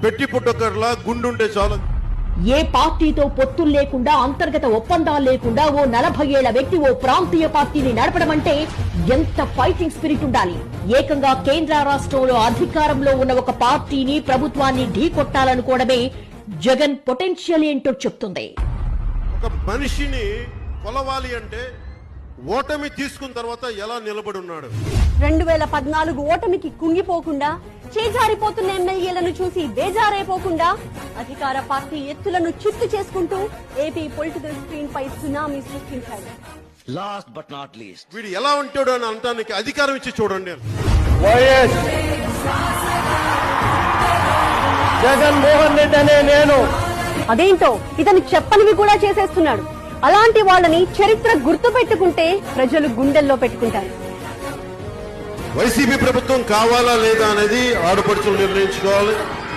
పెట్టి పుట్టకర్లా గుండుంటే చాలు. ఏ పార్టీతో పొత్తులు లేకుండా అంతర్గత ఒప్పందాలు లేకుండా ఓ 40 ఏళ్ల వ్యక్తి ఓ ప్రాంతీయ పార్టీని నడపడం అంటే ఎంత ఫైటింగ్ స్పిరిట్ ఉండాలి. ఏకంగా కేంద్ర రాష్ట్రంలో అధికారంలో ఉన్న ఒక పార్టీని ప్రభుత్వాన్ని ఢీకొట్టాలనుకోవడమే జగన్ పొటెన్షియల్ ఏంటో చెప్తుంది. ఒక మనిషిని కొలవాలి అంటే ఓటమి తీసుకున్న తర్వాత ఎలా నిలబడి ఉన్నాడు. 2014 ఓటమికి కుంగిపోకుండా, చేజారిపోతున్న ఎమ్మెల్యేలను చూసి బేజారైపోకుండా అధికార పార్టీ ఎత్తులను చిత్తు చేసుకుంటూ ఏపీ పొలిటికల్ స్క్రీన్ పై సునామీ సృష్టించాడు. లాస్ట్ బట్ నాట్ లీస్ట్, వీడు ఎలా ఉంటాడు అని అనడానికి అధికారం ఇచ్చి చూడండి. వైఎస్ జగన్మోహన్ రెడ్డి అనే నేను అదేంటో ఇతను చెప్పనివి కూడా చేసేస్తున్నాడు. అలాంటి వాళ్ళని చరిత్ర గుర్తు పెట్టుకుంటే ప్రజలు గుండెల్లో పెట్టుకుంటారు. వైసీపీ ప్రభుత్వం కావాలా లేదా అనేది ఆడపడుచులు నిర్ణయించుకోవాలి.